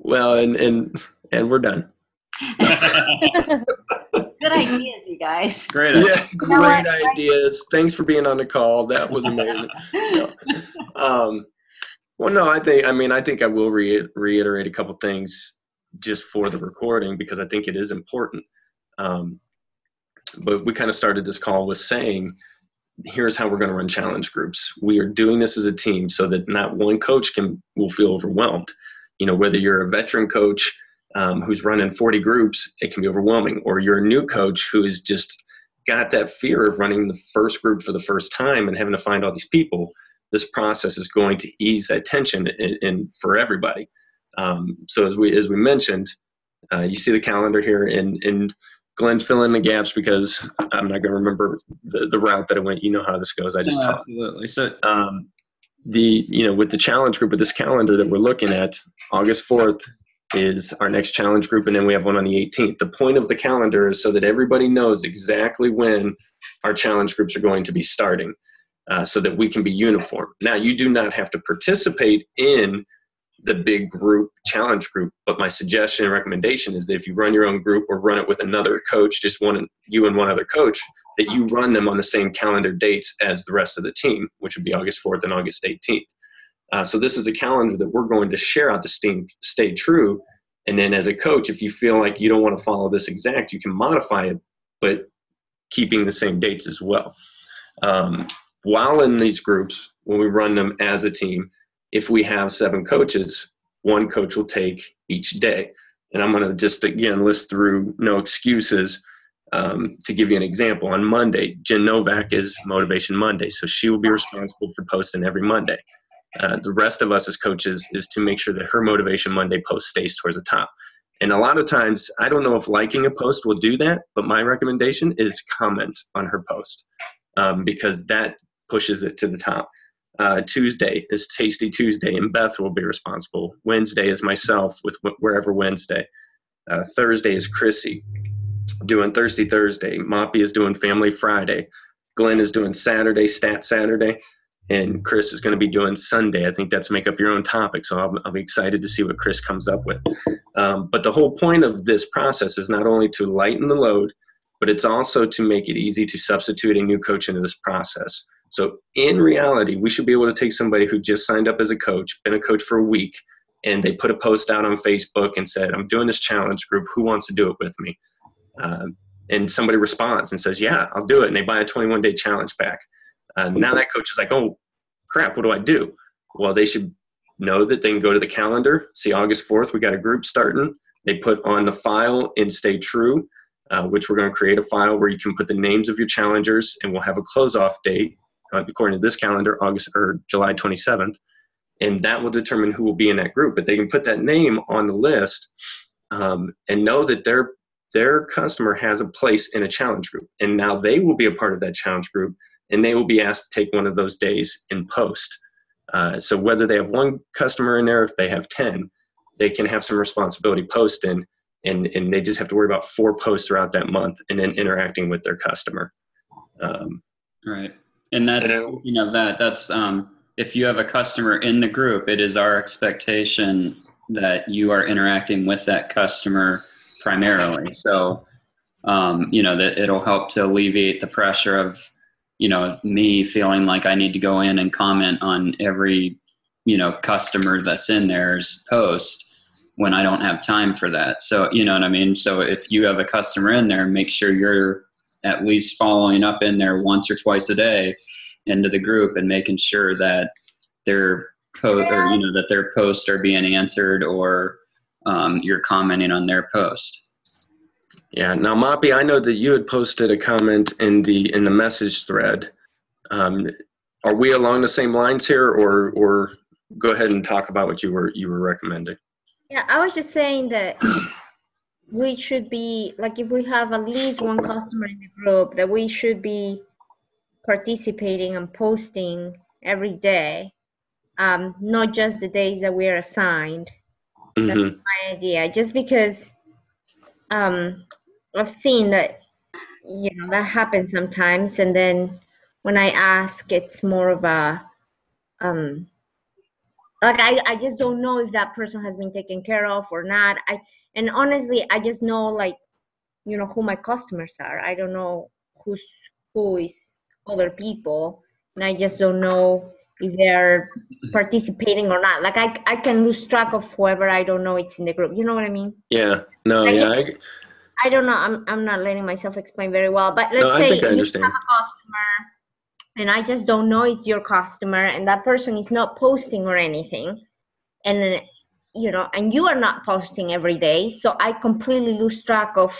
Well, and we're done. Good ideas, you guys. Great. Yeah, great ideas. Thanks for being on the call. That was amazing. Well, no, I think I will reiterate a couple things just for the recording because I think it is important. But we kind of started this call with saying, here's how we're going to run challenge groups. We are doing this as a team so that not one coach will feel overwhelmed. Whether you're a veteran coach who's running 40 groups, it can be overwhelming. Or you're a new coach who has just got that fear of running the first group for the first time and having to find all these people. This process is going to ease that tension in for everybody. So as we mentioned, you see the calendar here, and Glenn, fill in the gaps because I'm not going to remember the route that I went. You know how this goes. I just talked. Absolutely. So with the challenge group with this calendar that we're looking at, August 4th is our next challenge group, and then we have one on the 18th. The point of the calendar is so that everybody knows exactly when our challenge groups are going to be starting, so that we can be uniform. Now, you do not have to participate in the big group challenge group, but my suggestion and recommendation is that if you run your own group or run it with another coach, just you and one other coach, that you run them on the same calendar dates as the rest of the team, which would be August 4th and August 18th. So this is a calendar that we're going to share out to stay true. And then as a coach, if you feel like you don't want to follow this exact, you can modify it, but keeping the same dates as well. While in these groups, when we run them as a team, if we have 7 coaches, one coach will take each day. And I'm going to just, again, list through no excuses to give you an example. On Monday, Jen Novak is Motivation Monday, so she will be responsible for posting every Monday. The rest of us as coaches is to make sure that her Motivation Monday post stays towards the top. And a lot of times, I don't know if liking a post will do that, but my recommendation is comment on her post because that pushes it to the top. Tuesday is Tasty Tuesday, and Beth will be responsible. Wednesday is myself with Wherever Wednesday. Thursday is Chrissy doing Thirsty Thursday. Moppy is doing Family Friday. Glenn is doing Saturday, Stat Saturday. And Chris is going to be doing Sunday. I think that's make up your own topic. So I'll be excited to see what Chris comes up with. But the whole point of this process is not only to lighten the load, but it's also to make it easy to substitute a new coach into this process. So in reality, we should be able to take somebody who just signed up as a coach, been a coach for a week, and they put a post out on Facebook and said, I'm doing this challenge group. Who wants to do it with me? And somebody responds and says, yeah, I'll do it. And they buy a 21-day challenge pack. Now that coach is like, oh, crap, what do I do? Well, they should know that they can go to the calendar, see August 4th, we got a group starting. They put on the file in Stay True, which we're going to create a file where you can put the names of your challengers, and we'll have a close-off date, according to this calendar, July 27th. And that will determine who will be in that group. But they can put that name on the list and know that their customer has a place in a challenge group. And now they will be a part of that challenge group, and they will be asked to take one of those days and post. So whether they have one customer in there, if they have 10, they can have some responsibility posting, and they just have to worry about 4 posts throughout that month and then interacting with their customer. Right. And that's, that's if you have a customer in the group, it is our expectation that you are interacting with that customer primarily. So, that it'll help to alleviate the pressure of, me feeling like I need to go in and comment on every, customer that's in there's post when I don't have time for that. So, you know what I mean? So if you have a customer in there, make sure you're at least following up in there once or twice a day into the group and making sure that their that their posts are being answered or you're commenting on their post. Yeah. Now, Moppy, I know that you had posted a comment in the message thread. Are we along the same lines here, or go ahead and talk about what you were recommending? Yeah, I was just saying that we should be, like, if we have at least one customer in the group, that we should be participating and posting every day, not just the days that we are assigned. Mm-hmm. That's my idea. Just because I've seen that, that happens sometimes, and then when I ask, it's more of a Like I just don't know if that person has been taken care of or not. And honestly, I just know, like, you know, who my customers are. I don't know who is other people, and I just don't know if they're participating or not. Like I can lose track of whoever I don't know it's in the group. You know what I mean? Yeah. No. I don't know. I'm not letting myself explain very well. But let's I say think I you understand. have a customer, and I just don't know it's your customer, and that person is not posting or anything, and you know, and you are not posting every day, so I completely lose track of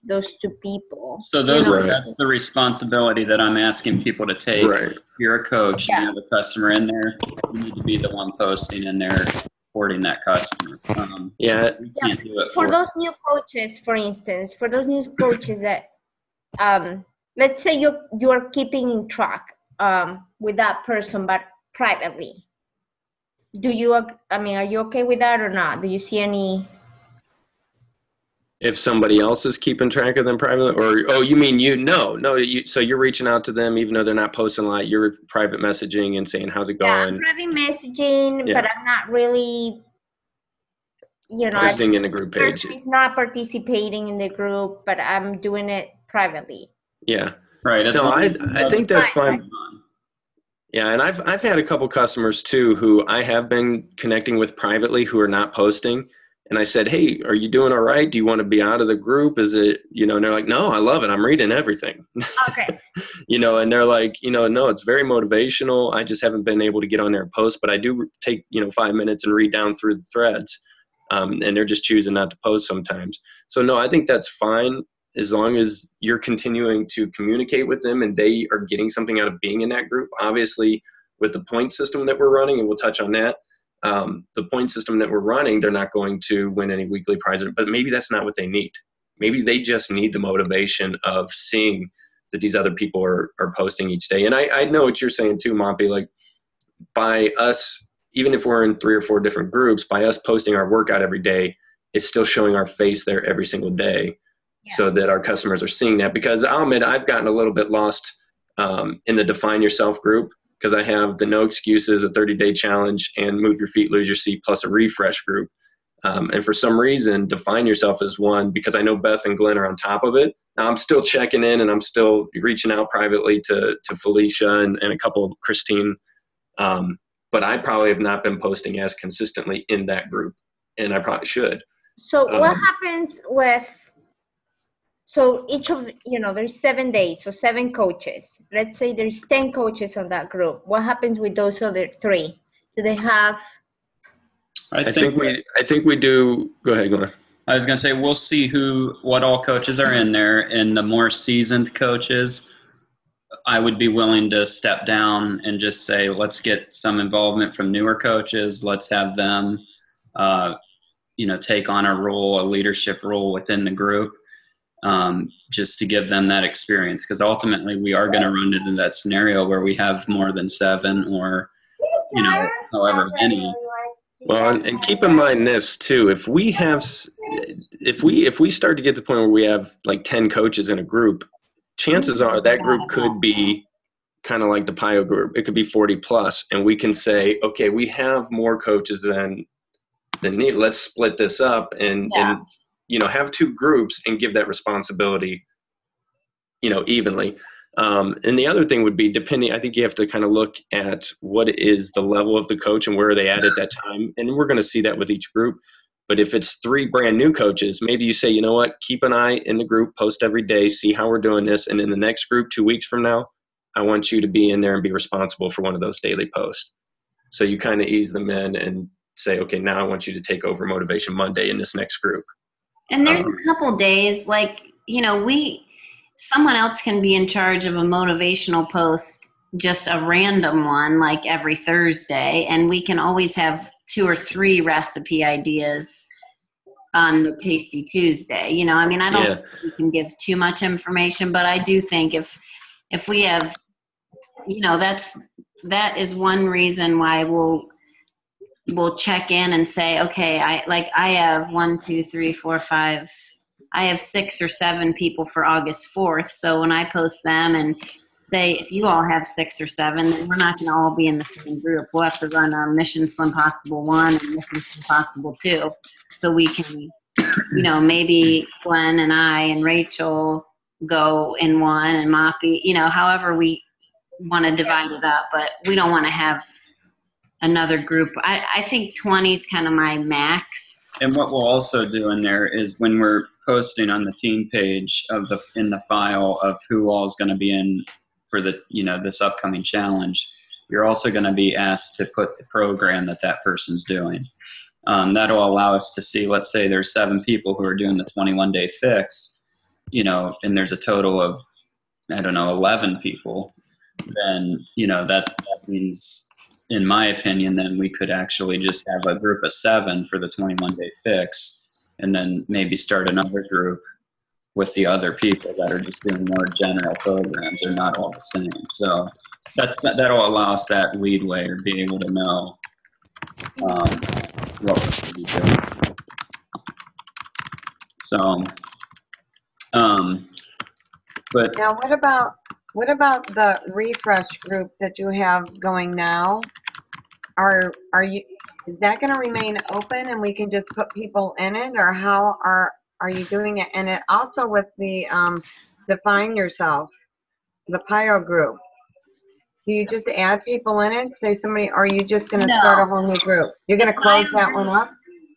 those two people. So that's the responsibility that I'm asking people to take. Right. You're a coach, and you have a customer in there. You need to be the one posting in there, supporting that customer. You can't do it for those new coaches, for instance, for those new coaches that, let's say you are keeping in track with that person, but privately. Are you okay with that or not? Do you see any? If somebody else is keeping track of them privately, or you mean so you're reaching out to them even though they're not posting a lot. You're private messaging and saying how's it going. Yeah, private messaging, but I'm not really, you know, posting in a group page. Person is not participating in the group, but I'm doing it privately. Yeah, right. No, I think that's fine. Yeah, and I've had a couple customers too who I have been connecting with privately who are not posting. And I said, hey, are you doing all right? Do you want to be out of the group? Is it, you know, and they're like, no, I love it. I'm reading everything. Okay. You know, and they're like, you know, no, it's very motivational. I just haven't been able to get on there and post, but I do take, 5 minutes and read down through the threads. And they're just choosing not to post sometimes. So no, I think that's fine as long as you're continuing to communicate with them and they are getting something out of being in that group. Obviously, with the point system that we're running, and we'll touch on that, the point system that we're running, they're not going to win any weekly prizes, but maybe that's not what they need. Maybe they just need the motivation of seeing that these other people are posting each day. And I know what you're saying too, Mompy, like by us, even if we're in 3 or 4 different groups, by us posting our workout every day, it's still showing our face there every single day. Yeah. So that our customers are seeing that. Because I'll admit, I've gotten a little bit lost in the Define Yourself group, because I have the No Excuses, a 30-day challenge, and Move Your Feet, Lose Your Seat, plus a refresh group. And for some reason, Define Yourself is one, because I know Beth and Glenn are on top of it. Now, I'm still checking in, and I'm still reaching out privately to Felicia and a couple of Christine. But I probably have not been posting as consistently in that group, and I probably should. So what happens with, so each of, there's 7 days, so 7 coaches. Let's say there's 10 coaches on that group. What happens with those other 3? Do they have? I think we do. Go ahead, Glenn. I was going to say, we'll see what all coaches are in there, and the more seasoned coaches, I would be willing to step down and just say, let's get some involvement from newer coaches. Let's have them, take on a leadership role within the group, just to give them that experience. Because ultimately, we are going to run into that scenario where we have more than 7 or, however many. Well, and keep in mind this too: if we start to get to the point where we have like 10 coaches in a group, chances are that group could be kind of like the PIO group. It could be 40 plus, and we can say, okay, we have more coaches than need. Let's split this up and have 2 groups and give that responsibility, evenly. And the other thing would be depending, I think you have to kind of look at what is the level of the coach and where are they at that time. And we're going to see that with each group. But if it's 3 brand new coaches, maybe you say, you know what, keep an eye in the group, post every day, see how we're doing this. And in the next group, 2 weeks from now, I want you to be in there and be responsible for one of those daily posts. So you kind of ease them in and say, okay, now I want you to take over Motivation Monday in this next group. And there's a couple days, like, someone else can be in charge of a motivational post, just a random one, like every Thursday, and we can always have 2 or 3 recipe ideas on the Tasty Tuesday. I don't think we can give too much information, but I do think if we have, that is one reason why we'll check in and say, okay, I have 1, 2, 3, 4, 5. I have 6 or 7 people for August 4th. So when I post them and say if you all have 6 or 7, then we're not going to all be in the same group. We'll have to run a Mission Slim Possible 1 and Mission Slim Possible 2. So we can, maybe Glenn and I and Rachel go in one and Moppy, however we want to divide it up. But we don't want to have another group. I think 20 is kind of my max. And what we'll also do in there is when we're posting on the team page in the file of who all is going to be in for the, this upcoming challenge, you're also going to be asked to put the program that person's doing. That'll allow us to see, let's say there's 7 people who are doing the 21-day fix, and there's a total of, 11 people, then, that means, in my opinion, then we could actually just have a group of 7 for the 21-day fix, and then maybe start another group with the other people that are just doing more general programs. They're not all the same. So that'll allow us that leadway to be able to know what we're going to be doing. So, but now what about the refresh group that you have going now? Is that going to remain open and we can just put people in it, or how are you doing it? And it also with the define yourself, the PIO group. Do you just add people in it? Say somebody, or are you just going to start a whole new group? You're going to close that one up?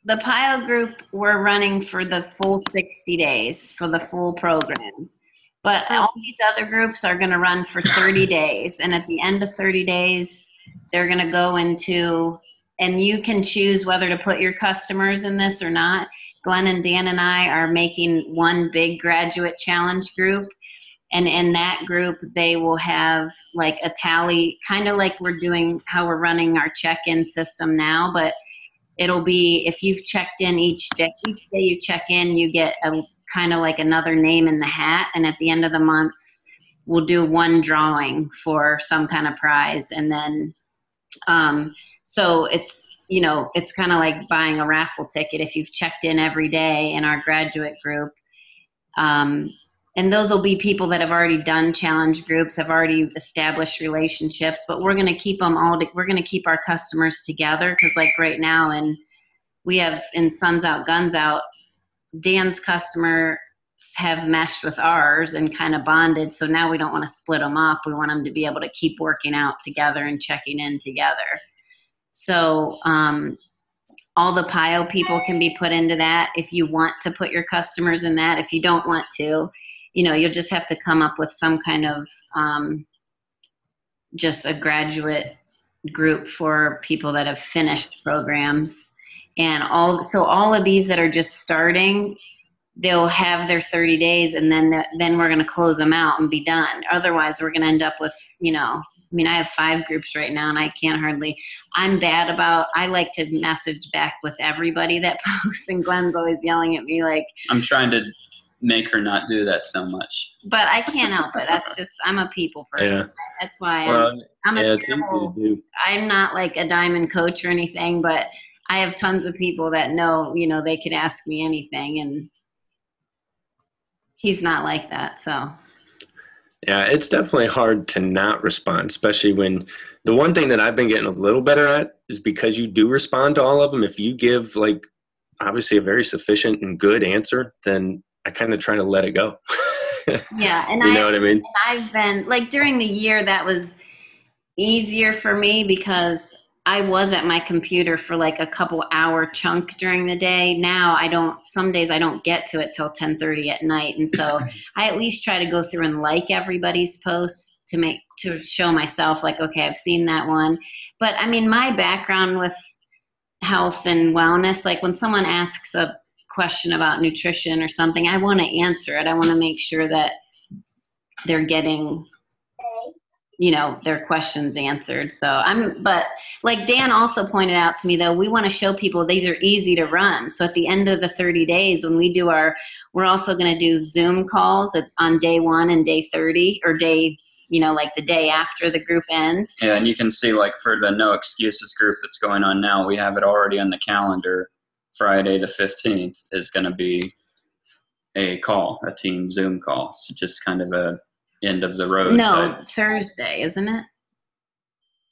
The PIO group we're running for the full 60 days for the full program. But all these other groups are going to run for 30 days. And at the end of 30 days, they're going to go into, and you can choose whether to put your customers in this or not. Glenn and Dan and I are making one big graduate challenge group. And in that group, they will have like a tally, kind of like we're doing how we're running our check-in system now. But it'll be, if you've checked in each day you check in, you get a kind of like another name in the hat. And at the end of the month, we'll do one drawing for some kind of prize. And then, so it's, it's kind of like buying a raffle ticket if you've checked in every day in our graduate group. And those will be people that have already done challenge groups, have already established relationships, but we're going to keep them all, we're going to keep our customers together. Cause like right now, and we have in Suns Out, Guns Out, Dan's customers have meshed with ours and kind of bonded. So now we don't want to split them up. We want them to be able to keep working out together and checking in together. So all the PIO people can be put into that if you want to put your customers in that. If you don't want to, you'll just have to come up with some kind of just a graduate group for people that have finished programs. And all of these that are just starting, they'll have their 30 days and then we're going to close them out and be done. Otherwise, we're going to end up with, I have 5 groups right now and I can't I'm bad about, I like to message back with everybody that posts, and Glenn's always yelling at me like. I'm trying to make her not do that so much. But I can't help it. That's just, I'm a people person. Yeah. That's why I'm not like a diamond coach or anything, but I have tons of people that know, they could ask me anything, and he's not like that. So. Yeah, it's definitely hard to not respond, especially when the one thing that I've been getting a little better at is because you do respond to all of them. If you give like obviously a very sufficient and good answer, then I kind of try to let it go. Yeah. And you know what I mean? And I've been like during the year that was easier for me because I was at my computer for like a couple hour chunk during the day. Now some days I don't get to it till 10:30 at night. And so I at least try to go through and like everybody's posts to show myself like, okay, I've seen that one. But I mean, my background with health and wellness, like when someone asks a question about nutrition or something, I want to answer it. I want to make sure that they're getting their questions answered. But like Dan also pointed out to me though, we want to show people these are easy to run. So at the end of the 30 days, when we do we're also going to do Zoom calls on day 1 and day 30 or day, like the day after the group ends. Yeah. And you can see like for the No Excuses group that's going on now, we have it already on the calendar. Friday the 15th is going to be a team Zoom call. So just kind of end of the road. No, Thursday, isn't it?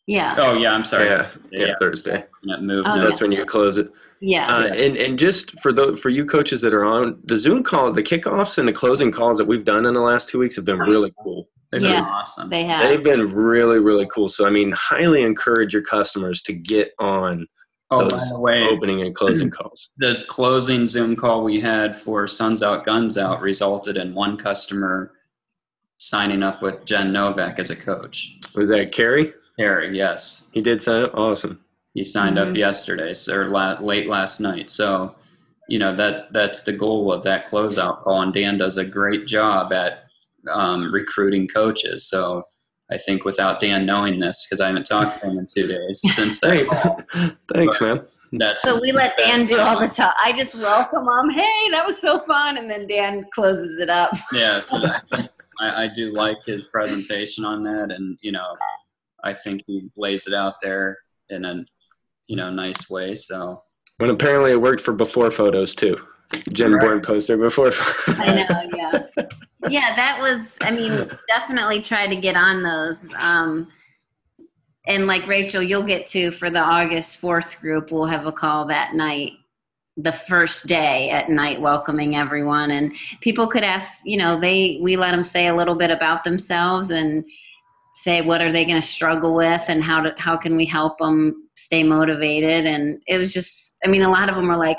Yeah. Oh yeah, I'm sorry. Yeah, Thursday. That's when you close it. Yeah. And just for you coaches that are on the Zoom call, the kickoffs and the closing calls that we've done in the last 2 weeks have been really cool. They've been awesome. They have. They've been really, really cool. So, I mean, highly encourage your customers to get on those by the way, opening and closing calls. The closing Zoom call we had for Suns Out, Guns Out resulted in one customer signing up with Jen Novak as a coach. Was that Carrie? Carrie, yes. He did sign up? Awesome. He signed up yesterday, or late last night. So, that's the goal of that closeout call. And Dan does a great job at recruiting coaches. So I think without Dan knowing this, because I haven't talked to him in 2 days since that. Thanks, man. So we let Dan do all the talk. I just welcome him. Hey, that was so fun. And then Dan closes it up. Yeah. So I do like his presentation on that. And, I think he lays it out there in a, nice way. So. When apparently it worked for before photos too. Jen Bourne poster before. I know, yeah. Yeah, that was, definitely try to get on those. And like Rachel, you'll get to, for the August 4th group, we'll have a call that night, the first day at night, welcoming everyone. And people could ask, we let them say a little bit about themselves and say, what are they going to struggle with and how can we help them stay motivated? And it was just, a lot of them are like,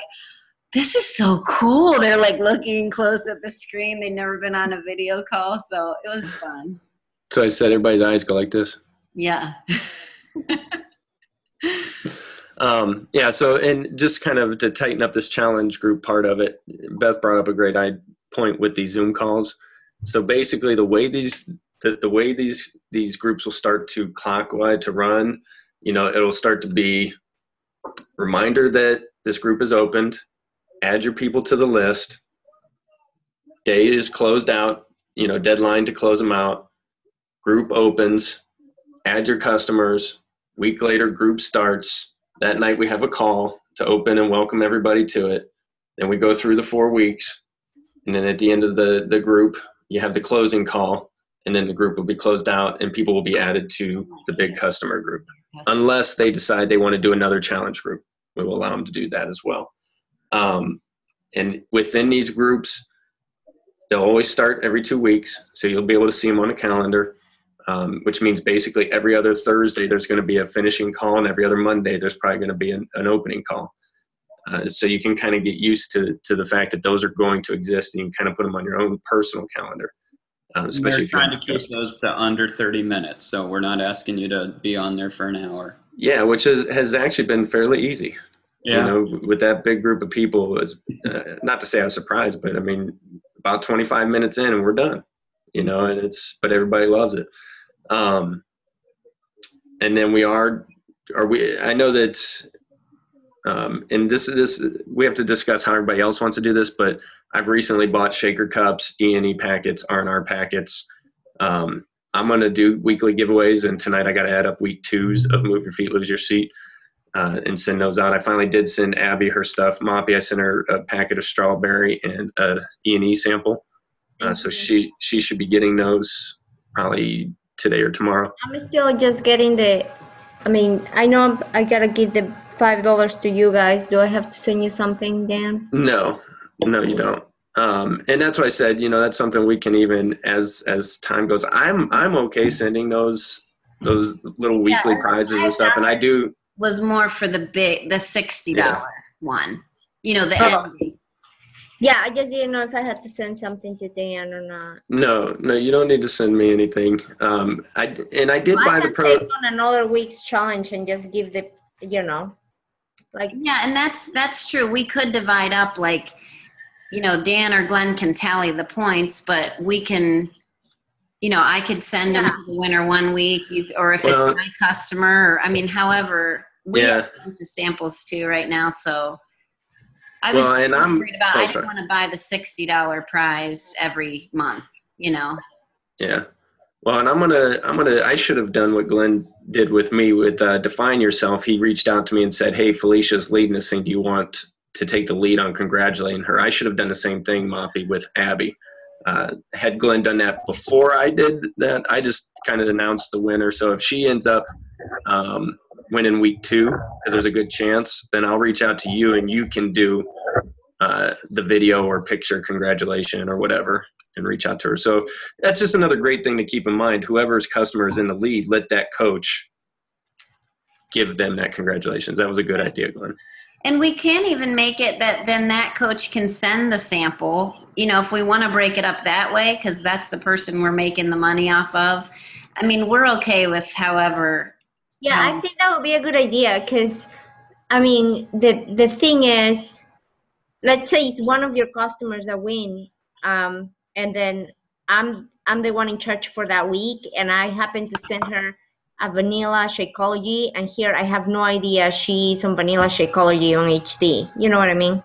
this is so cool. They're like looking close at the screen. They've never been on a video call. So it was fun. So I said, everybody's eyes go like this. Yeah. So, and just kind of to tighten up this challenge group part of it, Beth brought up a great point with these Zoom calls. So basically the way these groups will start to clockwise to run, it'll start to be reminder that this group is opened, add your people to the list, day is closed out, deadline to close them out, group opens, add your customers, week later group starts. That night we have a call to open and welcome everybody to it. Then we go through the 4 weeks, and then at the end of the group, you have the closing call, and then the group will be closed out and people will be added to the big customer group. Yes. Unless they decide they want to do another challenge group, we will allow them to do that as well. And within these groups, they'll always start every 2 weeks. So you'll be able to see them on a calendar, which means basically every other Thursday, there's going to be a finishing call, and every other Monday, there's probably going to be an opening call. So you can kind of get used to the fact that those are going to exist, and you can kind of put them on your own personal calendar. Especially if you're trying to keep those to under 30 minutes. So we're not asking you to be on there for an hour. Yeah, which has actually been fairly easy. Yeah. With that big group of people, is not to say I was surprised, but about 25 minutes in and we're done, and but everybody loves it. And then I know that, and this, we have to discuss how everybody else wants to do this, but I've recently bought shaker cups, E&E packets, R&R packets. I'm going to do weekly giveaways, and tonight I got to add up week 2s of Move Your Feet, Lose Your Seat, and send those out. I finally did send Abby her stuff. Moppy, I sent her a packet of strawberry and a E&E sample. So she should be getting those probably today or tomorrow. I'm still just getting I know I got to give the $5 to you guys. Do I have to send you something, Dan? No, you don't. And that's why I said, that's something we can even, as time goes, I'm okay sending those little weekly prizes and stuff. And I do. Was more for the $60 one, the ending. Yeah, I just didn't know if I had to send something to Dan or not. No, you don't need to send me anything. I did buy the pro. Take on another week's challenge and just give the, Yeah, and that's true. We could divide up Dan or Glenn can tally the points, but we can, I could send them to the winner 1 week, or if it's my customer, or however, we have a bunch of samples too right now. So I was worried about, I didn't want to buy the $60 prize every month, Yeah. Well, and I should have done what Glenn did with me with Define Yourself. He reached out to me and said, hey, Felicia's leading this thing. Do you want to take the lead on congratulating her? I should have done the same thing, Moppy, with Abby. Had Glenn done that before I did that, I just kind of announced the winner. So if she ends up winning week 2, because there's a good chance, then I'll reach out to you and you can do the video or picture congratulation or whatever and reach out to her. So that's just another great thing to keep in mind. Whoever's customer is in the lead, let that coach give them that congratulations. That was a good idea, Glenn. And we can even make it that then that coach can send the sample, if we want to break it up that way, because that's the person we're making the money off of. I mean, we're okay with however. Yeah, I think that would be a good idea because, I mean, the thing is, let's say it's one of your customers that win, and then I'm the one in charge for that week, and I happen to send her a vanilla Shakeology, and here I have no idea she's on vanilla Shakeology on HD. You know what I mean?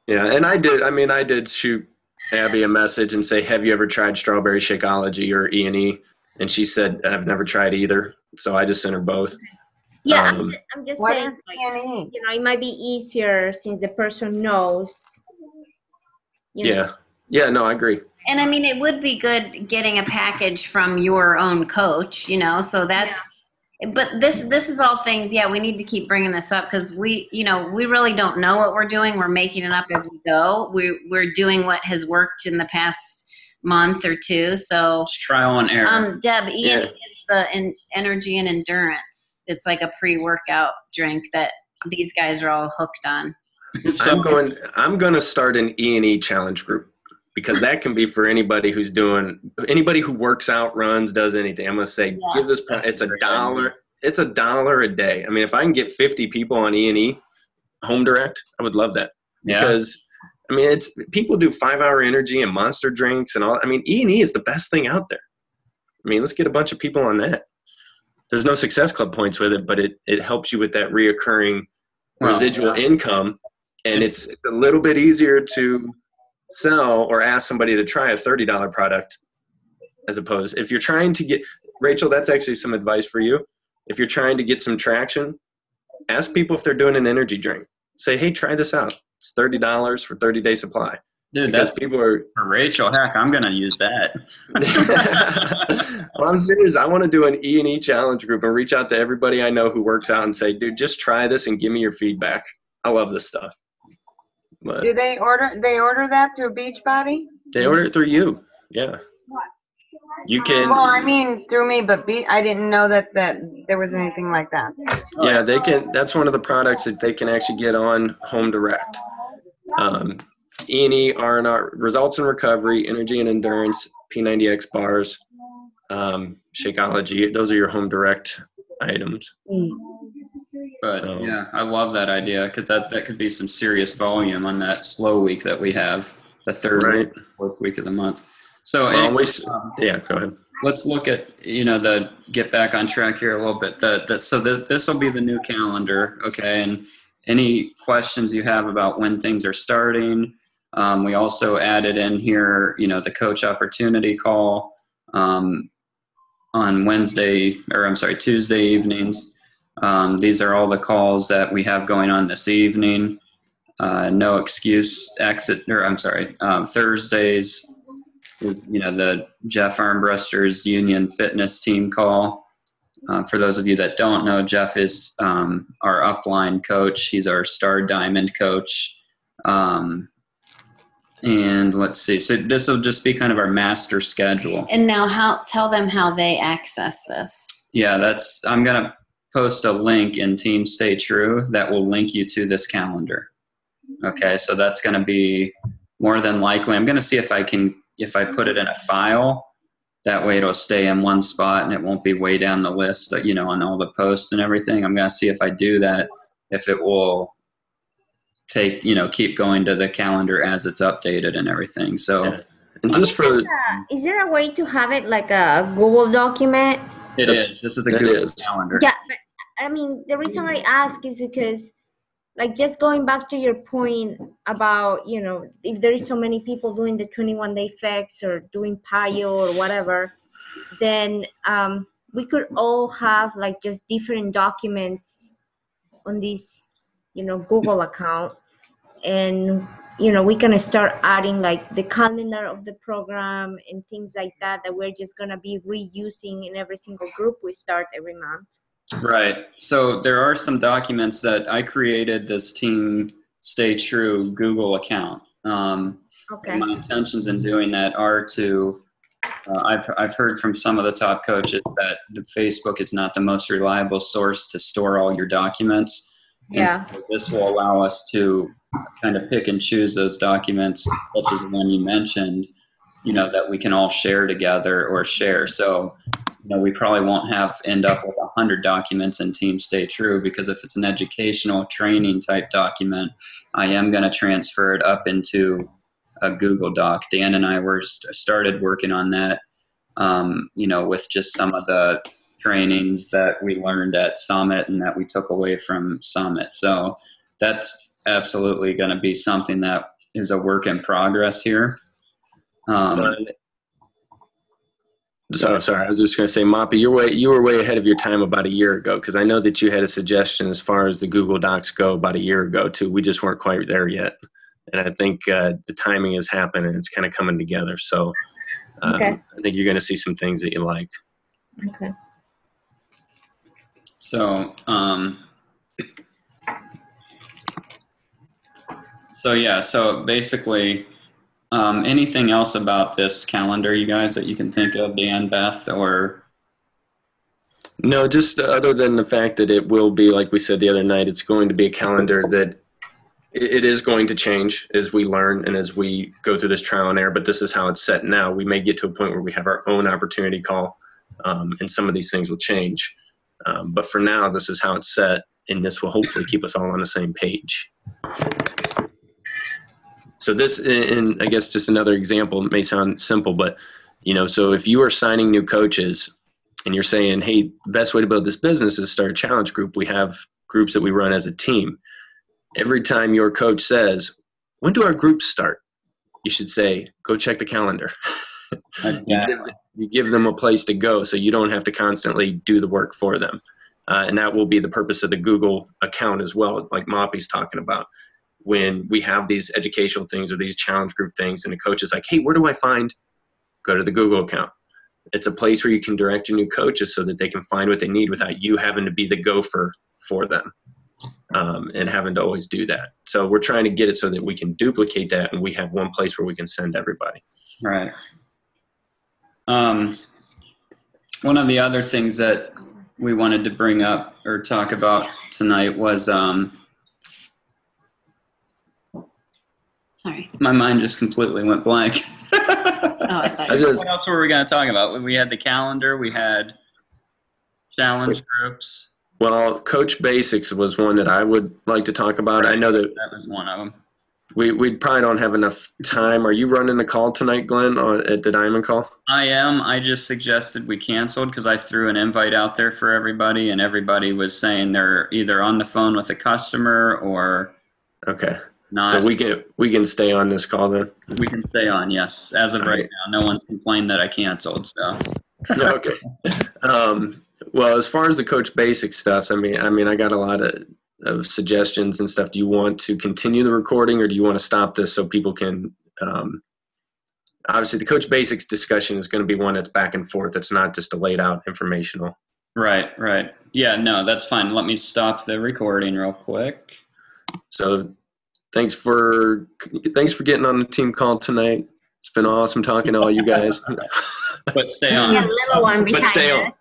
Yeah, and I did shoot Abby a message and say, have you ever tried strawberry Shakeology or E&E? And she said, I've never tried either. So I just sent her both. Yeah, I'm just what saying, is E&E? it might be easier since the person knows. Yeah. Yeah, no, I agree. And I mean, it would be good getting a package from your own coach, so that's, but this is all things, we need to keep bringing this up because we really don't know what we're doing. We're making it up as we go. We're doing what has worked in the past month or 2. So it's trial and error. Deb, Ian is the energy and endurance. It's like a pre-workout drink that these guys are all hooked on. So I'm going to start an E&E challenge group. Because that can be for anybody who works out, runs, does anything. I'm going to say, give this, it's $1. It's $1 a day. I mean, if I can get 50 people on E&E home direct, I would love that. Because, I mean, people do 5-hour energy and monster drinks and all. I mean, E&E is the best thing out there. I mean, let's get a bunch of people on that. There's no Success Club points with it, but it helps you with that reoccurring residual income. And it's a little bit easier to sell or ask somebody to try a $30 product as opposed, if you're trying to get, Rachel, that's actually some advice for you. If you're trying to get some traction, ask people if they're doing an energy drink. Say, hey, try this out. It's $30 for 30-day supply. Dude, because people are for Rachel. Heck, I'm gonna use that. Well, I'm serious. I want to do an E&E challenge group and reach out to everybody I know who works out and say, dude, just try this and give me your feedback. I love this stuff. But do they order that through Beachbody? They order it through you. Yeah. You can. Well, I mean through me, but I didn't know that there was anything like that. Yeah, they can. That's one of the products that they can actually get on home direct. E&E, R&R, results in recovery, energy and endurance, P90X bars, Shakeology. Those are your home direct items. But yeah, I love that idea because that could be some serious volume on that slow week that we have, the third week, fourth week of the month. So yeah, go ahead. Let's look at get back on track here a little bit. This will be the new calendar, okay? And any questions you have about when things are starting, we also added in here, the coach opportunity call on Tuesday evenings. These are all the calls that we have going on this evening. No excuse exit, Thursdays with, the Jeff Armbruster's Union Fitness team call. For those of you that don't know, Jeff is our upline coach. He's our Star Diamond coach. And let's see. So this will just be kind of our master schedule. And now tell them how they access this. Yeah, I'm going to post a link in Team Stay True that will link you to this calendar. Okay, so that's going to be more than likely. I'm going to see if I put it in a file. That way it'll stay in one spot and it won't be way down the list, on all the posts and everything. I'm going to see if I do that, if it will keep going to the calendar as it's updated and everything. So, and just is there a way to have it like a Google document? It is. This is a Google calendar. Yeah, but I mean, the reason I ask is because, just going back to your point about, if there is so many people doing the 21-day fix or doing PIO or whatever, then we could all have just different documents on this, Google account. And we're going to start adding like the calendar of the program and things like that we're just going to be reusing in every single group we start every month. Right. So there are some documents that I created this Team Stay True Google account. Okay. My intentions in doing that are to, I've heard from some of the top coaches that the Facebook is not the most reliable source to store all your documents. Yeah. And so this will allow us to kind of pick and choose those documents, such as the one you mentioned, that we can all share together or share. So, we probably won't end up with 100 documents in Team Stay True, because if it's an educational training type document, I am going to transfer it up into a Google Doc. Dan and I started working on that, with just some of the trainings that we learned at Summit and that we took away from Summit. So that's absolutely going to be something that is a work in progress here. So sorry, I was just going to say, Moppy, you were way ahead of your time about a year ago, because I know that you had a suggestion as far as the Google Docs go about a year ago too. We just weren't quite there yet, and I think the timing has happened and it's kind of coming together. So Okay. I think you're going to see some things that you like. Okay. So so basically. Anything else about this calendar, you guys, that you can think of, Dan, Beth, or? No, just other than the fact that it will be, like we said the other night, it's going to be a calendar that it is going to change as we learn and as we go through this trial and error, but this is how it's set now. We may get to a point where we have our own opportunity call, and some of these things will change. But for now, this is how it's set, and this will hopefully keep us all on the same page. So this, and I guess just another example, it may sound simple, but, so if you are signing new coaches and you're saying, hey, the best way to build this business is start a challenge group. We have groups that we run as a team. Every time your coach says, when do our groups start? You should say, go check the calendar. Exactly. You give them a place to go so you don't have to constantly do the work for them. And that will be the purpose of the Google account as well, like Moppy's talking about. When we have these educational things or these challenge group things and the coach is like, hey, where do I find? Go to the Google account. It's a place where you can direct your new coaches so that they can find what they need without you having to be the gopher for them, and having to always do that. So we're trying to get it so that we can duplicate that and we have one place where we can send everybody. Right. One of the other things that we wanted to bring up or talk about tonight was Sorry. my mind just completely went blank. I thought What else were we going to talk about? We had the calendar. We had challenge groups. Well, Coach Basics was one that I would like to talk about. I know that was one of them. We probably don't have enough time. Are you running the call tonight, Glenn, at the Diamond Call? I am. I just suggested we canceled because I threw an invite out there for everybody, and everybody was saying they're either on the phone with a customer or okay. not. So we can stay on this call then? We can stay on, yes. As of right now, no one's complained that I canceled. So okay. Well, as far as the Coach Basic stuff, I mean, I got a lot of suggestions and stuff. Do you want to continue the recording, or do you want to stop this so people can? Obviously, the Coach Basics discussion is going to be one that's back and forth. It's not just a laid out informational. Right. Yeah, no, that's fine. Let me stop the recording real quick. So, thanks for getting on the team call tonight. It's been awesome talking to all you guys. But stay on. A little one behind But stay on. us.